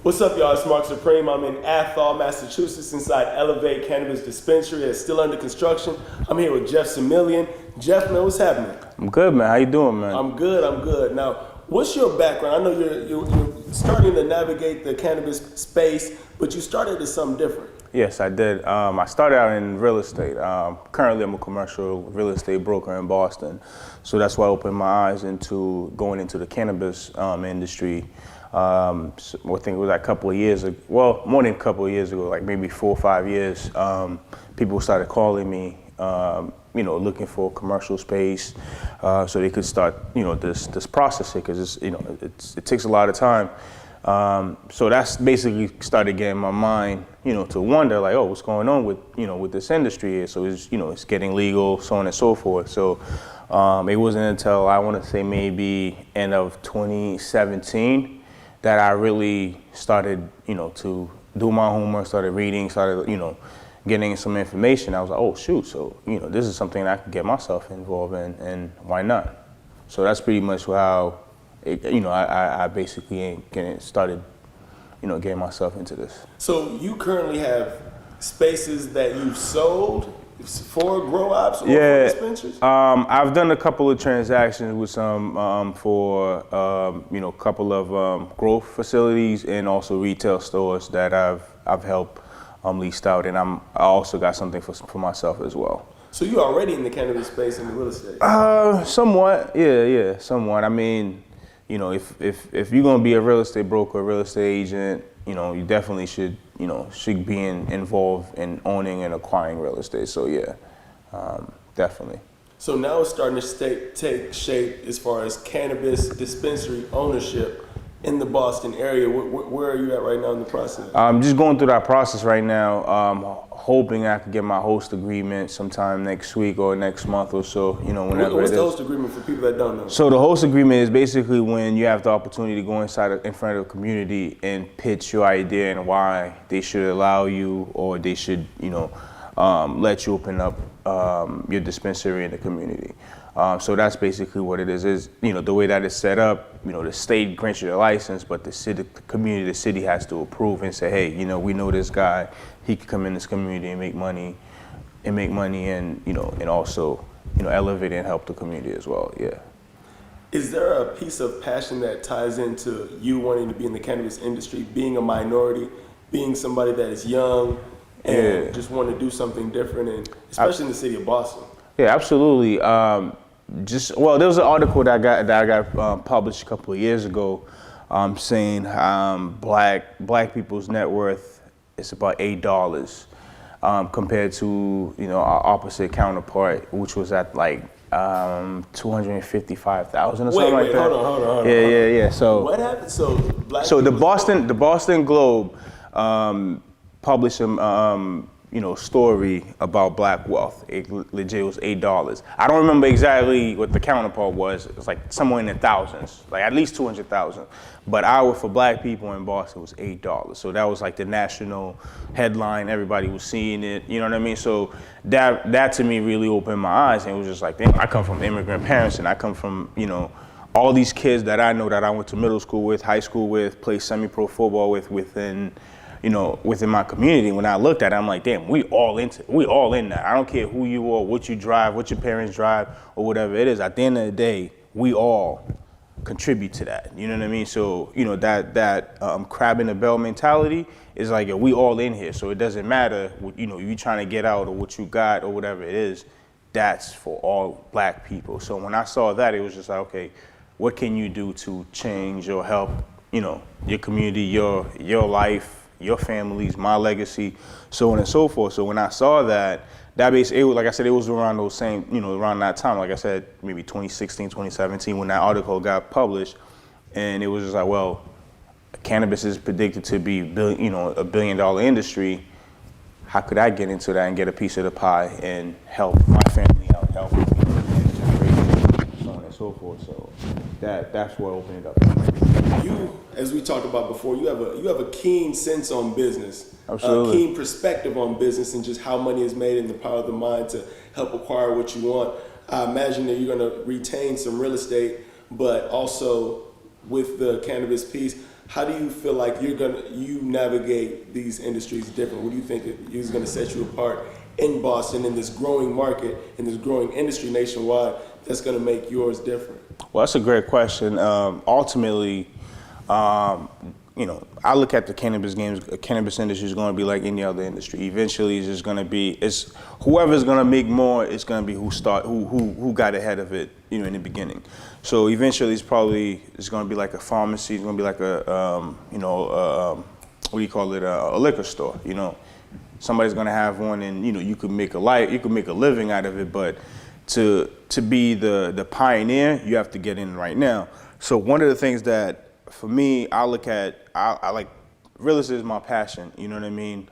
What's up, y'all? It's Mark Supreme. I'm in Athol, Massachusetts, inside Elevate Cannabis Dispensary. It's still under construction. I'm here with Jeff Similien. Jeff, man, what's happening? I'm good, man. How you doing, man? I'm good. Now, what's your background? I know you're starting to navigate the cannabis space, but you started as something different. Yes, I did. I started out in real estate. Currently, I'm a commercial real estate broker in Boston. So that's why I opened my eyes into going into the cannabis industry. I think it was like a couple of years ago, well, more than a couple of years ago, like maybe 4 or 5 years, people started calling me, looking for commercial space, so they could start, this process here, because it takes a lot of time. So that's basically started getting my mind, to wonder like, oh, what's going on with this industry here? So it's getting legal, so on and so forth. So it wasn't until I want to say maybe end of 2017 that I really started, to do my homework, started reading, getting some information. I was like, oh shoot, so this is something I could get myself involved in, and why not? So that's pretty much how I basically started, getting myself into this. So you currently have spaces that you've sold for grow ops or for dispensaries? I've done a couple of transactions with some for a couple of growth facilities and also retail stores that I've helped leased out, and I also got something for myself as well. So you already in the cannabis space in the real estate? Somewhat, yeah, somewhat. I mean, if you're gonna be a real estate broker, a real estate agent, you definitely should be involved in owning and acquiring real estate. So yeah, definitely. So now it's starting to take shape as far as cannabis dispensary ownership in the Boston area. Where are you at right now in the process? I'm just going through that process right now. Hoping I could get my host agreement sometime next week or next month or so, whenever. What's the host agreement for people that don't know? So the host agreement is basically when you have the opportunity to go in front of the community and pitch your idea and why they should allow you, or they should, let you open up your dispensary in the community. So that's basically what it is the way that it's set up, the state grants you the license, but the city has to approve and say, hey, we know this guy, he could come in this community and make money and also, elevate and help the community as well, yeah. Is there a piece of passion that ties into you wanting to be in the cannabis industry, being a minority, being somebody that is young and just want to do something different, and especially in the city of Boston? Yeah, absolutely. There was an article that I got published a couple of years ago, saying black people's net worth is about $8, compared to our opposite counterpart, which was at like 255,000 or something like that. Hold on. Yeah. So what happened? So the Boston Globe published story about black wealth. It legit was $8. I don't remember exactly what the counterpart was. It was like somewhere in the thousands, like at least 200,000. But for black people in Boston was $8. So that was like the national headline. Everybody was seeing it. You know what I mean? So that to me really opened my eyes, and it was just like, damn, I come from immigrant parents, and I come from all these kids that I know that I went to middle school with, high school with, played semi-pro football with within my community. When I looked at it, I'm like, damn, we all in that. I don't care who you are, what you drive, what your parents drive, or whatever it is. At the end of the day, we all contribute to that. You know what I mean? So, that crab in the barrel mentality is like, we all in here. So it doesn't matter what, you trying to get out or what you got or whatever it is. That's for all black people. So when I saw that, it was just like, okay, what can you do to change or help, your community, your life, your families, my legacy, so on and so forth. So when I saw that basically, like I said, it was around those same, around that time, like I said, maybe 2016, 2017, when that article got published, and it was just like, well, cannabis is predicted to be a $1 billion industry. How could I get into that and get a piece of the pie and help my family out, help the next generation, so on and so forth. So that's what opened it up. You, as we talked about before, you have a keen sense on business. Absolutely. A keen perspective on business and just how money is made and the power of the mind to help acquire what you want. I imagine that you're going to retain some real estate, but also with the cannabis piece, How do you feel like you navigate these industries different? What do you think is going to set you apart in Boston, in this growing market, in this growing industry nationwide, that's going to make yours different? Well, that's a great question. Ultimately, I look at the cannabis industry is going to be like any other industry. Eventually, it's just going to be, whoever's going to make more, it's going to be who got ahead of it, in the beginning. So eventually, it's going to be like a pharmacy. It's going to be like a liquor store. Somebody's going to have one, and you could make a living out of it. But to be the pioneer, you have to get in right now. So one of the things that for me, I like real estate is my passion. You know what I mean?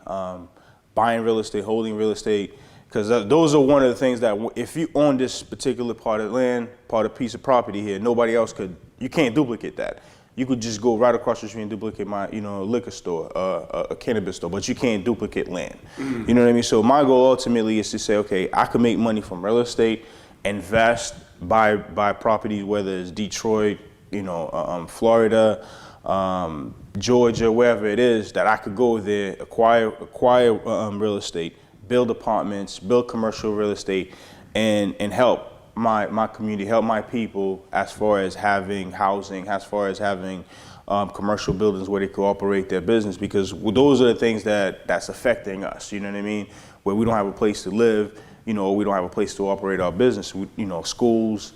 Buying real estate, holding real estate, because those are one of the things that if you own this particular part of land, piece of property here, nobody else you can't duplicate that. You could just go right across the street and duplicate my, liquor store, a cannabis store, but you can't duplicate land. You know what I mean? So my goal ultimately is to say, okay, I can make money from real estate, invest, buy properties, whether it's Detroit, Florida, Georgia, wherever it is, that I could go there, acquire real estate, build apartments, build commercial real estate, and help my community, help my people as far as having housing, as far as having commercial buildings where they can operate their business, because those are the things that's affecting us, you know what I mean? Where we don't have a place to live, we don't have a place to operate our business, schools,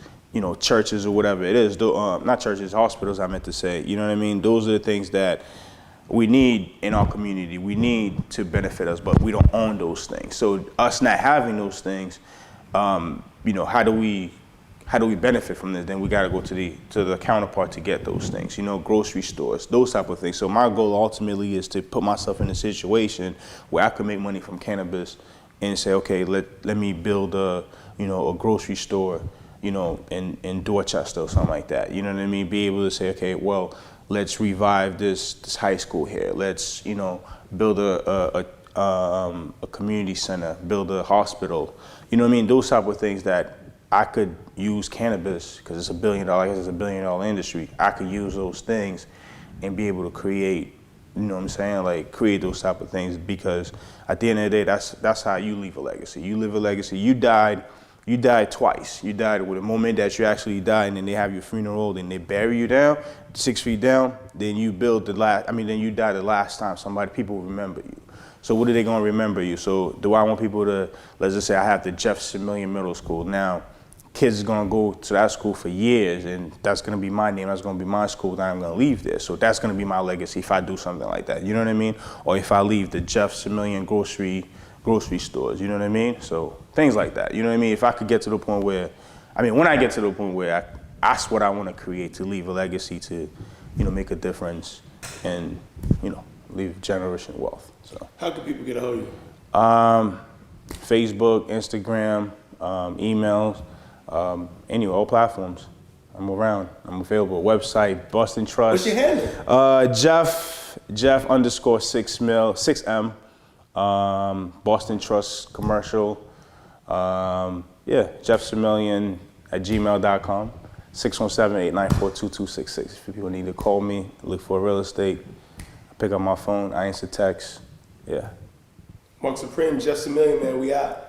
churches or whatever it is, not churches, hospitals, I meant to say, you know what I mean? Those are the things that we need in our community. We need to benefit us, but we don't own those things. So us not having those things, how do we benefit from this? Then we got to go to the counterpart to get those things, grocery stores, those type of things. So my goal ultimately is to put myself in a situation where I can make money from cannabis and say, okay, let me build a grocery store, in Dorchester or something like that. You know what I mean? Be able to say, okay, well, let's revive this high school here. Let's, build a community center, build a hospital. You know what I mean? Those type of things that I could use cannabis, because it's $1 billion industry. I could use those things and be able to create, create those type of things, because at the end of the day, that's how you leave a legacy. You leave a legacy. You died twice. You died with the moment that you actually died, and then they have your funeral, then they bury you down 6 feet down. Then you then you die the last time people remember you. So what are they gonna remember you? So do I want people to, let's just say I have the Similien Middle School. Now, kids are gonna go to that school for years, and that's gonna be my name, that's gonna be my school, that I'm gonna leave there. So that's gonna be my legacy if I do something like that, you know what I mean? Or if I leave the Similien grocery stores, you know what I mean? So things like that, you know what I mean? If I could get to the point where, when I get to the point where that's what I want to create, to leave a legacy, to, make a difference, and, leave generational wealth. So how can people get a hold of you? Facebook, Instagram, emails, anyway, all platforms. I'm around. I'm available. Website, Boston Trust. What's your handle? Jeff _ 6M. Boston Trust Commercial. Jeff Similien @gmail.com. 617-894-2266. If people need to call me, look for real estate, I pick up my phone, I answer texts. Yeah. Mark Supreme, Jeff Similien, man, we out.